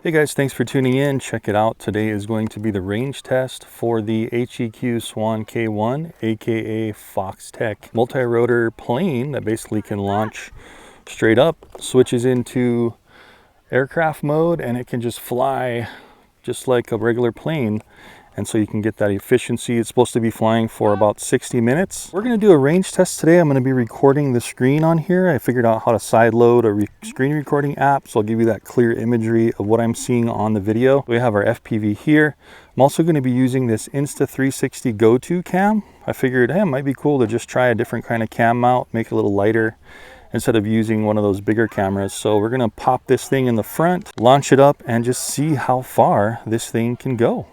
Hey guys, thanks for tuning in. Check it out. Today is going to be the range test for the HEQ Swan K-1, aka Fox-Tech multi-rotor plane that basically can launch straight up, switches into aircraft mode, and it can just fly just like a regular plane. And so you can get that efficiency. It's supposed to be flying for about 60 minutes. We're gonna do a range test today. I'm gonna be recording the screen on here. I figured out how to side load a screen recording app, so I'll give you that clear imagery of what I'm seeing on the video. We have our FPV here. I'm also gonna be using this Insta360 Go-To cam. I figured, hey, it might be cool to just try a different kind of cam mount, make it a little lighter, instead of using one of those bigger cameras. So we're gonna pop this thing in the front, launch it up, and just see how far this thing can go.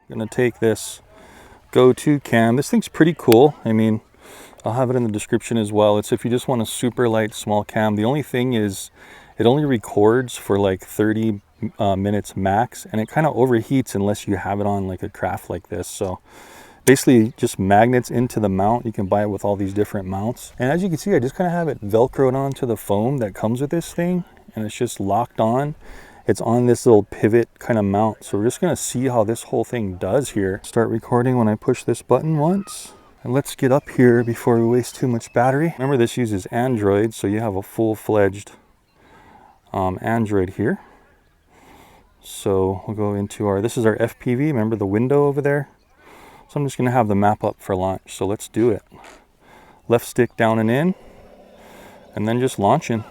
Gonna take this Go-To cam. This thing's pretty cool. I mean, I'll have it in the description as well. It's if you just want a super light small cam. The only thing is it only records for like 30 minutes max, and it kind of overheats unless you have it on like a craft like this. So basically just magnets into the mount. You can buy it with all these different mounts, and as you can see, I just kind of have it velcroed onto the foam that comes with this thing, and it's just locked on. It's on this little pivot kind of mount. So we're just gonna see how this whole thing does here. Start recording when I push this button once. And let's get up here before we waste too much battery. Remember, this uses Android, so you have a full-fledged Android here. So we'll go into our, this is our FPV, remember the window over there? So I'm just gonna have the map up for launch, so let's do it. Left stick down and in, and then just launching.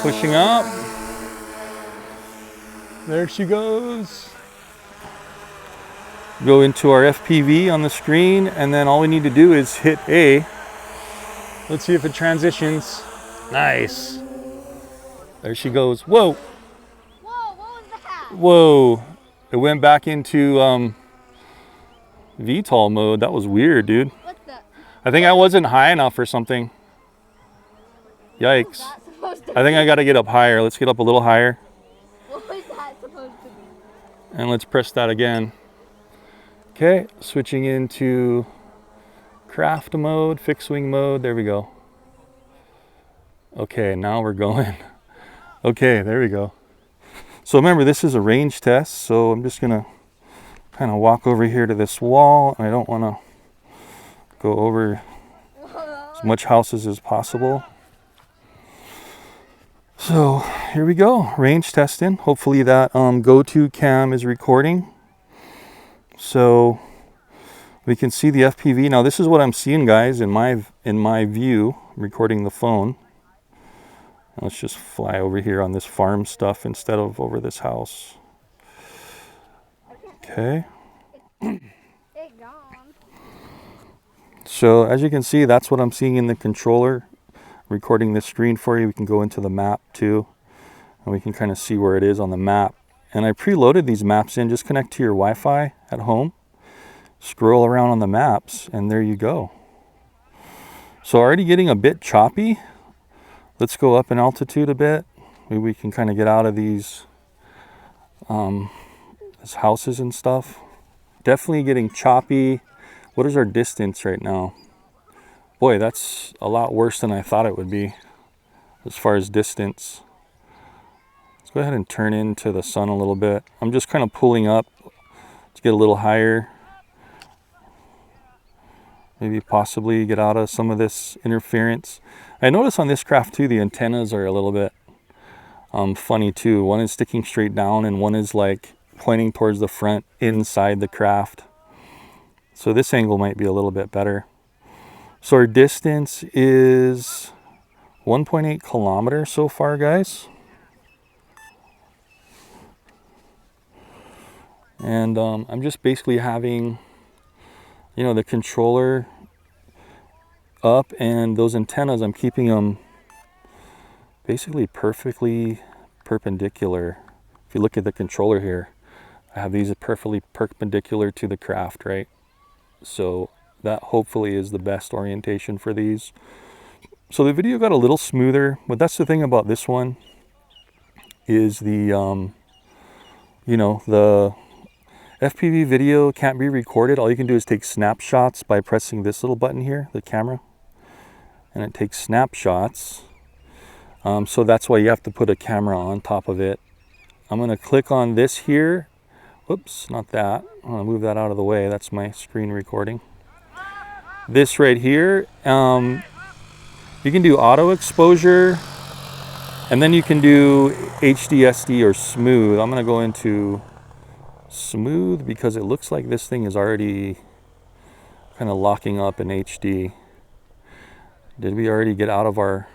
Pushing up. There she goes. Go into our FPV on the screen, and then all we need to do is hit A. Let's see if it transitions. Nice. There she goes. Whoa. Whoa, what was that? Whoa. It went back into VTOL mode. That was weird, dude. What the? I think I wasn't high enough or something. Yikes. I think I got to get up higher. Let's get up a little higher. What was that supposed to be? And let's press that again. Okay, switching into craft mode, fixed wing mode. There we go. Okay, now we're going. Okay, there we go. So remember, this is a range test, so I'm just gonna kind of walk over here to this wall. I don't want to go over as much houses as possible. So here we go, range testing. Hopefully that Go-To cam is recording, so we can see the FPV. Now this is what I'm seeing, guys, in my view, recording the phone. Let's just fly over here on this farm stuff instead of over this house. Okay. So as you can see, that's what I'm seeing in the controller. Recording this screen for you. We can go into the map too, and we can kind of see where it is on the map. And I preloaded these maps in. Just connect to your Wi-Fi at home, scroll around on the maps, and there you go. So already getting a bit choppy. Let's go up in altitude a bit. Maybe we can kind of get out of these houses and stuff. Definitely getting choppy. What is our distance right now? Boy, that's a lot worse than I thought it would be as far as distance. Let's go ahead and turn into the sun a little bit. I'm just kind of pulling up to get a little higher. Maybe possibly get out of some of this interference. I notice on this craft too, the antennas are a little bit funny too. One is sticking straight down and one is like pointing towards the front inside the craft. So this angle might be a little bit better. So our distance is 1.8 kilometers so far, guys. And I'm just basically having, you know, the controller up, and those antennas, I'm keeping them basically perfectly perpendicular. If you look at the controller here, I have these perfectly perpendicular to the craft, right? So that hopefully is the best orientation for these. So the video got a little smoother, but that's the thing about this one is the, you know, FPV video can't be recorded. All you can do is take snapshots by pressing this little button here, the camera, and it takes snapshots. So that's why you have to put a camera on top of it. I'm going to click on this here. Whoops, not that. I'm going to move that out of the way. That's my screen recording. This right here, you can do auto exposure, and then you can do HD, SD, or smooth. I'm going to go into smooth because it looks like this thing is already kind of locking up in HD. Did we already get out of our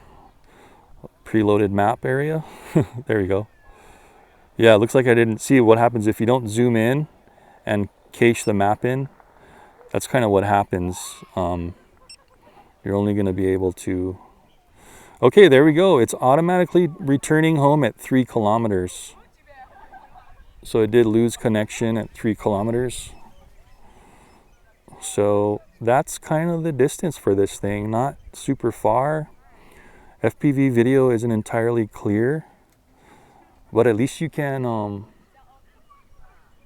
preloaded map area? There we go. Yeah, it looks like I didn't see what happens if you don't zoom in and cache the map in. That's kind of what happens. You're only going to be able to... Okay, there we go. It's automatically returning home at 3 kilometers. So it did lose connection at 3 kilometers. So that's kind of the distance for this thing. Not super far. FPV video isn't entirely clear, but at least you can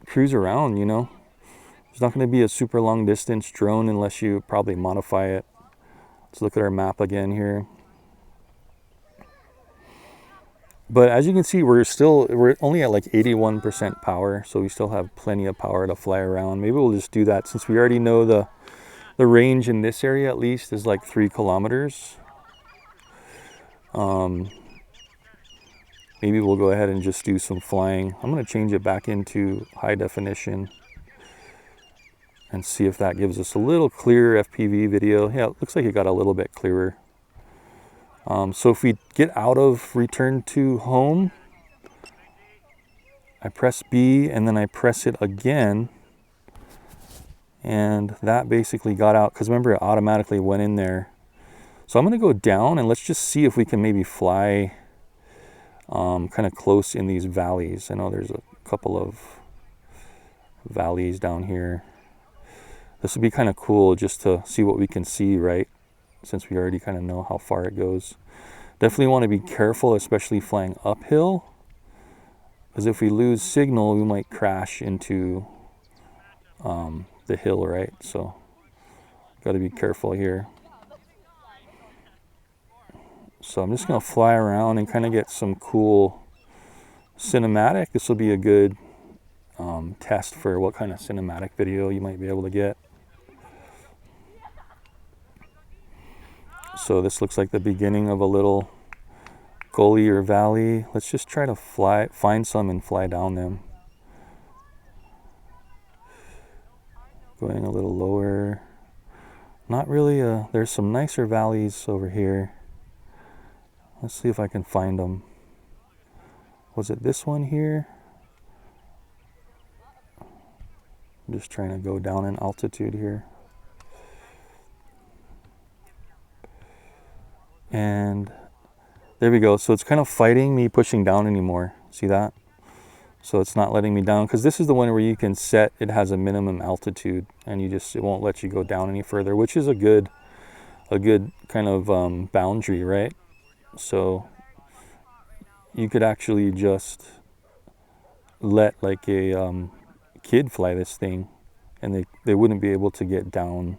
cruise around, you know. It's not going to be a super long distance drone unless you probably modify it. Let's look at our map again here. But as you can see, we're only at like 81% power, so we still have plenty of power to fly around. Maybe we'll just do that since we already know the range in this area at least is like 3 kilometers. Maybe we'll go ahead and just do some flying. I'm going to change it back into high definition and see if that gives us a little clearer FPV video. Yeah, it looks like it got a little bit clearer. So if we get out of return to home, I press B and then I press it again, and that basically got out, because remember it automatically went in there. So I'm going to go down and let's just see if we can maybe fly kind of close in these valleys. I know there's a couple of valleys down here. This would be kind of cool just to see what we can see, right? Since we already kind of know how far it goes. Definitely want to be careful, especially flying uphill, because if we lose signal, we might crash into the hill, right? So got to be careful here. So I'm just going to fly around and kind of get some cool cinematic. This will be a good test for what kind of cinematic video you might be able to get. So this looks like the beginning of a little gully or valley. Let's just try to find some and fly down them. Going a little lower. Not really there's some nicer valleys over here. Let's see if I can find them. Was it this one here? I'm just trying to go down in altitude here. And there we go. So it's kind of fighting me pushing down anymore. See that? So it's not letting me down, because this is the one where you can set, it has a minimum altitude and it won't let you go down any further, which is a good kind of boundary, right? So you could actually just let like a kid fly this thing and they wouldn't be able to get down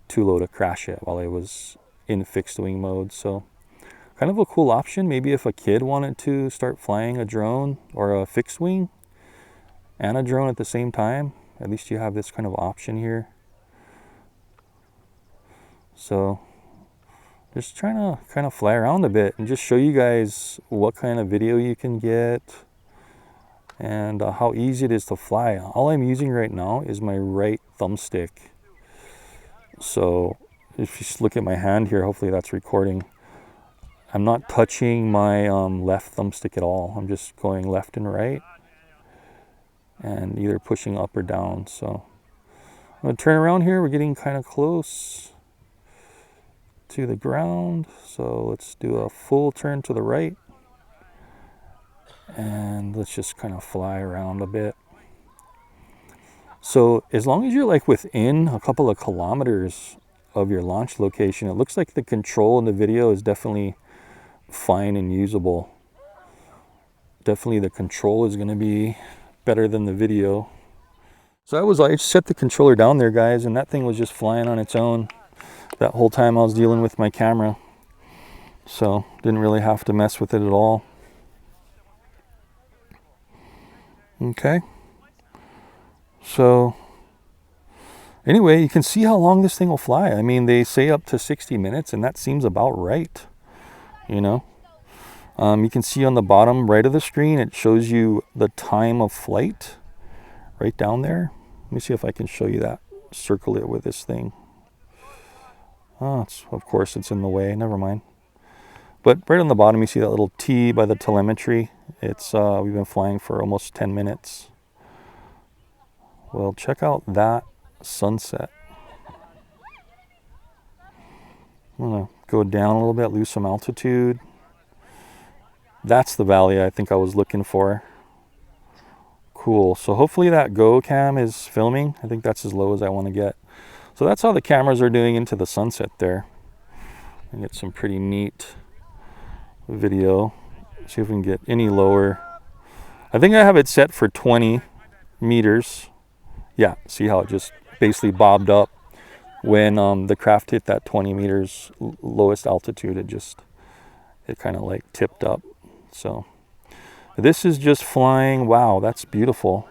too low to crash it while it was in fixed wing mode. So kind of a cool option. Maybe if a kid wanted to start flying a drone or a fixed wing and a drone at the same time, at least you have this kind of option here. So just trying to kind of fly around a bit and just show you guys what kind of video you can get and how easy it is to fly. All I'm using right now is my right thumbstick. So if you just look at my hand here, hopefully that's recording. I'm not touching my left thumbstick at all. I'm just going left and right and either pushing up or down. So I'm going to turn around here. We're getting kind of close to the ground. So let's do a full turn to the right. And let's just kind of fly around a bit. So as long as you're like within a couple of kilometers of your launch location, it looks like the control in the video is definitely fine and usable. Definitely the control is going to be better than the video. So I set the controller down there, guys, and that thing was just flying on its own that whole time I was dealing with my camera. So didn't really have to mess with it at all. Okay. So anyway, you can see how long this thing will fly. I mean, they say up to 60 minutes, and that seems about right, you know. You can see on the bottom right of the screen, it shows you the time of flight right down there. Let me see if I can show you that. Circle it with this thing. Oh, of course, it's in the way. Never mind. But right on the bottom, you see that little T by the telemetry. It's we've been flying for almost 10 minutes. Well, check out that sunset. I'm gonna go down a little bit, lose some altitude. That's the valley I think I was looking for. Cool. So hopefully that Go cam is filming. I think that's as low as I want to get. So that's how the cameras are doing into the sunset there. And get some pretty neat video. See if we can get any lower. I think I have it set for 20 meters. Yeah, see how it just basically bobbed up when the craft hit that 20 meters lowest altitude. It kind of like tipped up. So this is just flying. Wow, that's beautiful.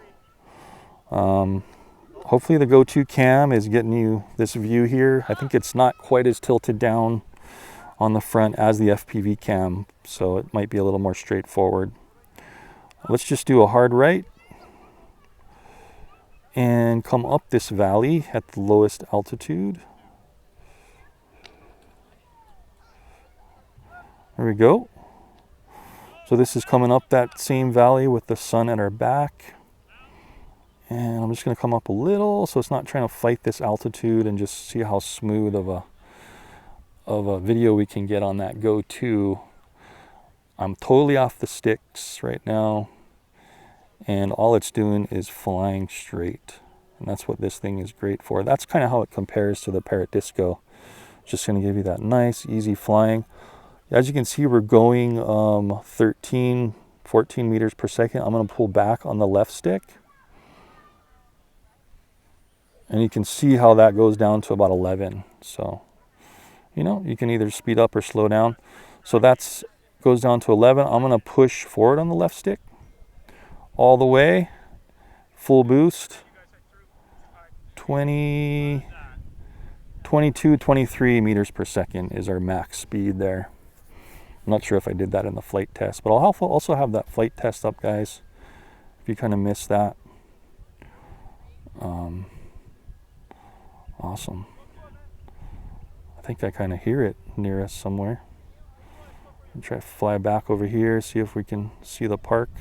Hopefully the Go 2 cam is getting you this view here. I think it's not quite as tilted down on the front as the FPV cam, so it might be a little more straightforward. Let's just do a hard right and come up this valley at the lowest altitude. There we go. So this is coming up that same valley with the sun at our back. And I'm just going to come up a little so it's not trying to fight this altitude, and just see how smooth of a video we can get on that Go 2. I'm totally off the sticks right now, and all it's doing is flying straight. And that's what this thing is great for. That's kind of how it compares to the Parrot Disco. Just going to give you that nice, easy flying. As you can see, we're going 13, 14 meters per second. I'm going to pull back on the left stick. And you can see how that goes down to about 11. So, you know, you can either speed up or slow down. So that's goes down to 11. I'm going to push forward on the left stick all the way, full boost. 20, 22, 23 meters per second is our max speed there. I'm not sure if I did that in the flight test, but I'll also have that flight test up, guys, if you kind of missed that. Awesome. I think I kind of hear it near us somewhere. I'll try to fly back over here, see if we can see the park.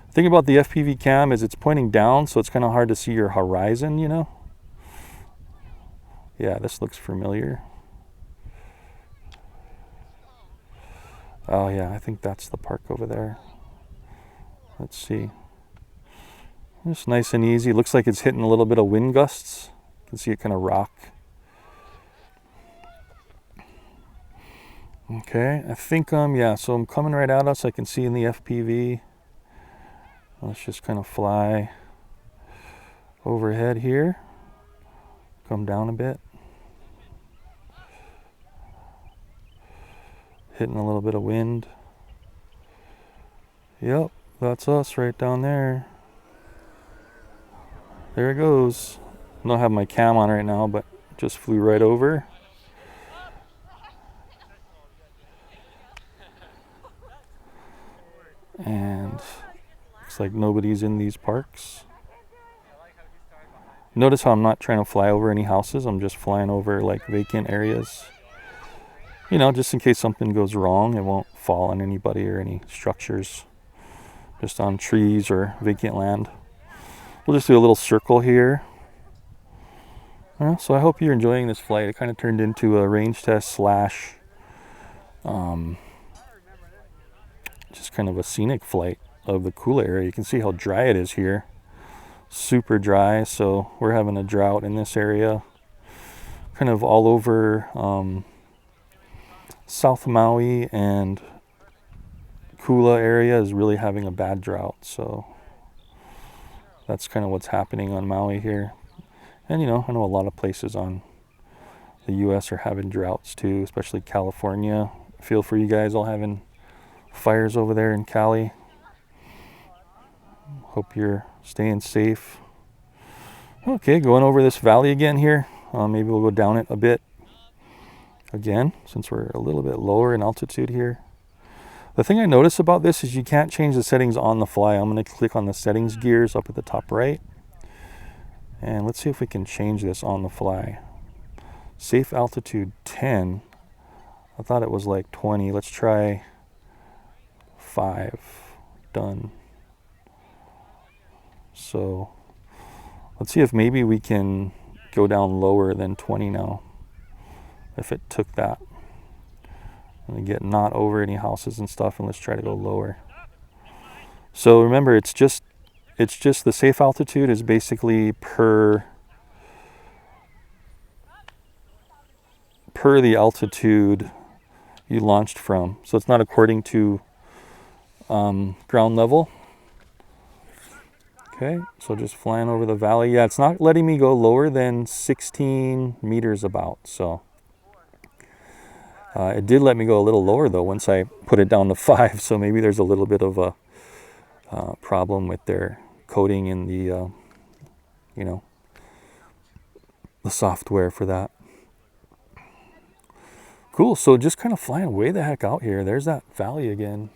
The thing about the FPV cam is it's pointing down, so it's kind of hard to see your horizon, you know. Yeah, this looks familiar. Oh yeah, I think that's the park over there. Let's see. Just nice and easy. Looks like it's hitting a little bit of wind gusts. You can see it kind of rock. Okay, I think yeah, so I'm coming right at us. I can see in the FPV. Let's just kind of fly overhead here. Come down a bit. Hitting a little bit of wind. Yep, that's us right down there. There it goes. I don't have my cam on right now, but just flew right over. And looks like nobody's in these parks. Notice how I'm not trying to fly over any houses. I'm just flying over like vacant areas. You know, just in case something goes wrong, it won't fall on anybody or any structures. Just on trees or vacant land. We'll just do a little circle here. So I hope you're enjoying this flight. It kind of turned into a range test slash just kind of a scenic flight of the Kula area. You can see how dry it is here. Super dry, so we're having a drought in this area. Kind of all over South Maui and Kula area is really having a bad drought. So that's kind of what's happening on Maui here. And you know, I know a lot of places on the US are having droughts too, especially California. Feel for you guys all having fires over there in Cali. Hope you're staying safe. Okay, going over this valley again here. Maybe we'll go down it a bit again, since we're a little bit lower in altitude here. The thing I notice about this is you can't change the settings on the fly. I'm going to click on the settings gears up at the top right. And let's see if we can change this on the fly. Safe altitude 10. I thought it was like 20. Let's try 5. Done. So let's see if maybe we can go down lower than 20 now. If it took that. And get not over any houses and stuff, and let's try to go lower. So remember, it's just the safe altitude is basically per the altitude you launched from. So it's not according to ground level. Okay, so just flying over the valley. Yeah, it's not letting me go lower than 16 meters about. So it did let me go a little lower though once I put it down to 5. So maybe there's a little bit of a problem with their coding in the, you know, the software for that. Cool, so just kind of flying way the heck out here. There's that valley again.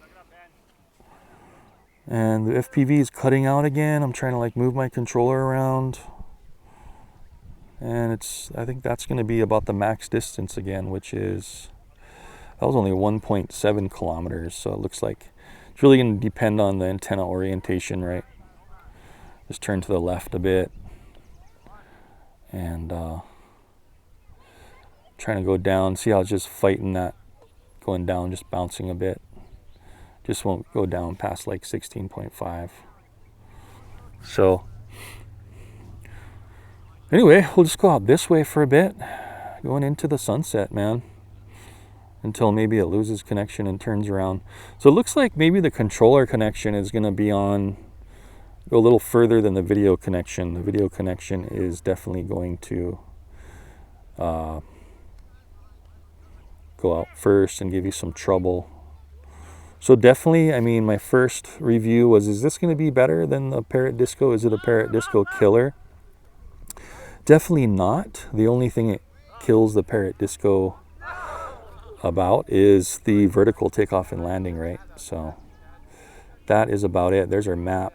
And the FPV is cutting out again. I'm trying to like move my controller around. And I think that's going to be about the max distance again, which is, that was only 1.7 kilometers. So it looks like it's really going to depend on the antenna orientation, right? Just turn to the left a bit. And trying to go down. See how it's just fighting that, going down, just bouncing a bit. Just won't go down past like 16.5. So anyway, we'll just go out this way for a bit, going into the sunset, man, until maybe it loses connection and turns around. So it looks like maybe the controller connection is going to be on, go a little further than the video connection. The video connection is definitely going to go out first and give you some trouble. So definitely, I mean, my first review was, is this going to be better than the Parrot Disco? Is it a Parrot Disco killer? Definitely not. The only thing it kills the Parrot Disco about is the vertical takeoff and landing, right? So that is about it. There's our map.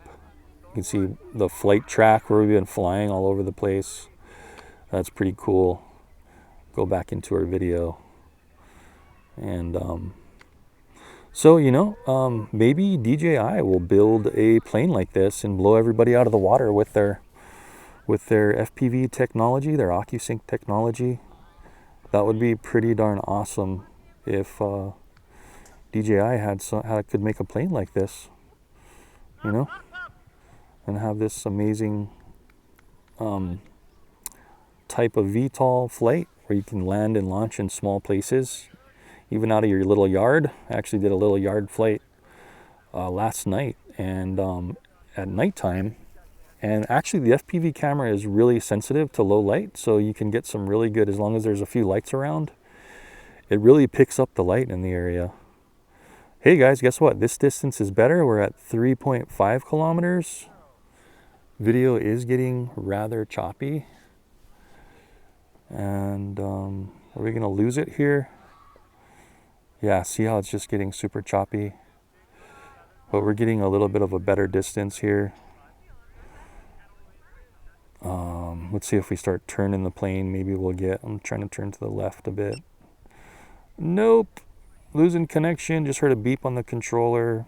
You can see the flight track where we've been flying all over the place. That's pretty cool. Go back into our video. And so, you know, maybe DJI will build a plane like this and blow everybody out of the water with their FPV technology, their OcuSync technology. That would be pretty darn awesome if DJI could make a plane like this, you know, and have this amazing type of VTOL flight where you can land and launch in small places, even out of your little yard. I actually did a little yard flight last night, and at nighttime. And actually the FPV camera is really sensitive to low light, so you can get some really good, as long as there's a few lights around, it really picks up the light in the area. Hey guys, guess what? This distance is better. We're at 3.5 kilometers. Video is getting rather choppy. And are we gonna lose it here? Yeah, see how it's just getting super choppy? But we're getting a little bit of a better distance here. Let's see if we start turning the plane, maybe we'll get, I'm trying to turn to the left a bit. Nope, losing connection, just heard a beep on the controller.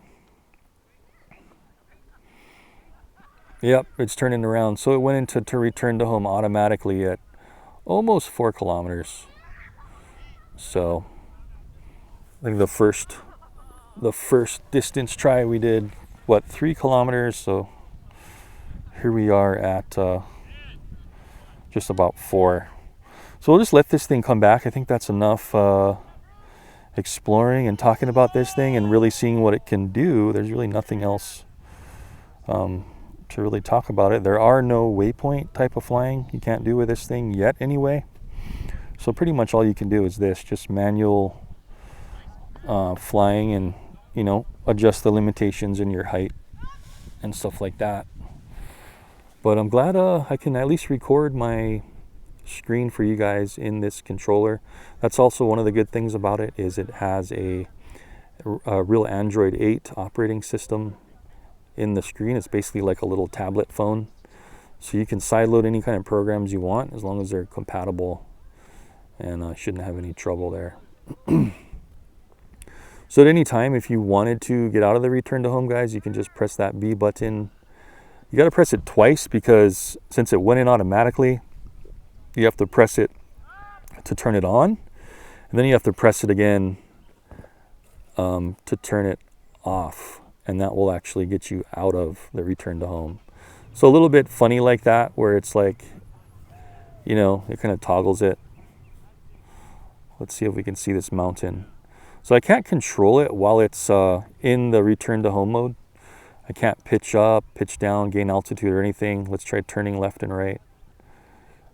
Yep, it's turning around. So it went into to return to home automatically at almost 4 kilometers. So I think the first distance try we did, what, 3 kilometers? So here we are at just about 4. So we'll just let this thing come back. I think that's enough exploring and talking about this thing and really seeing what it can do. There's really nothing else to to really talk about it. There are no waypoint type of flying you can't do with this thing yet anyway. So pretty much all you can do is this, just manual flying, and you know, adjust the limitations in your height and stuff like that. But I'm glad I can at least record my screen for you guys in this controller. That's also one of the good things about it, is it has a real Android 8 operating system in the screen. It's basically like a little tablet phone, so you can sideload any kind of programs you want as long as they're compatible, and shouldn't have any trouble there. So at any time, if you wanted to get out of the return to home, guys, you can just press that B button. You got to press it twice, because since it went in automatically, you have to press it to turn it on, and then you have to press it again to turn it off, and that will actually get you out of the return to home. So a little bit funny like that, where it's like, you know, it kind of toggles it. Let's see if we can see this mountain. So I can't control it while it's in the return to home mode. I can't pitch up, pitch down, gain altitude or anything. Let's try turning left and right.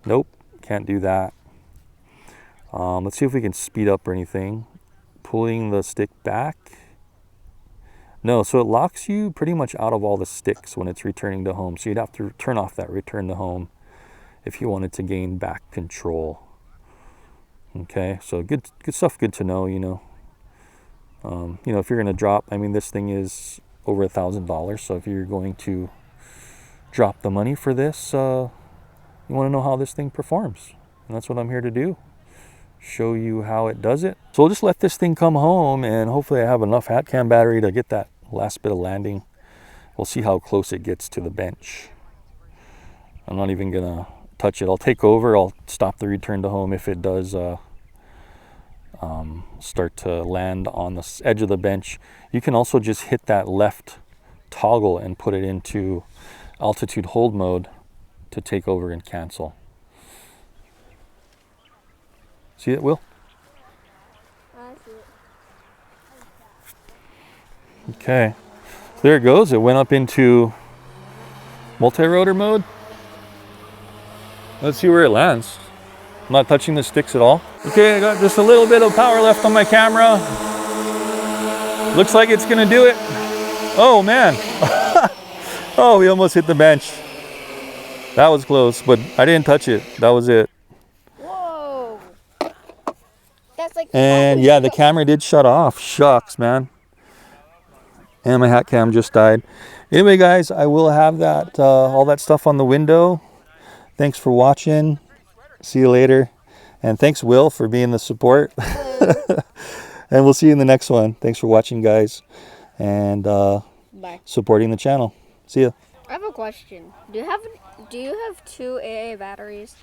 Nope, can't do that. Let's see if we can speed up or anything. Pulling the stick back. No, so it locks you pretty much out of all the sticks when it's returning to home. So you'd have to turn off that return to home if you wanted to gain back control. Okay, so good stuff, good to know, you know. You know, if you're going to drop, I mean, this thing is over $1,000. So if you're going to drop the money for this, you want to know how this thing performs. And that's what I'm here to do. Show you how it does it. So we'll just let this thing come home, and hopefully I have enough hat cam battery to get that last bit of landing. We'll see how close it gets to the bench. I'm not even going to touch it. I'll take over. I'll stop the return to home if it does start to land on the edge of the bench. You can also just hit that left toggle and put it into altitude hold mode to take over and cancel. See it, Will? I see it. Okay, so there it goes. It went up into multi-rotor mode. Let's see where it lands. I'm not touching the sticks at all. Okay, I got just a little bit of power left on my camera. Looks like it's gonna do it. Oh man. Oh, we almost hit the bench. That was close, but I didn't touch it. That was it. Whoa. That's like. And yeah, the camera did shut off. Shucks, man. And my hat cam just died. Anyway, guys, I will have that all that stuff on the window. Thanks for watching. See you later. And thanks, Will, for being the support. And we'll see you in the next one. Thanks for watching, guys. And Bye. supporting the channel. See ya. I have a question. Do you have 2 AA batteries?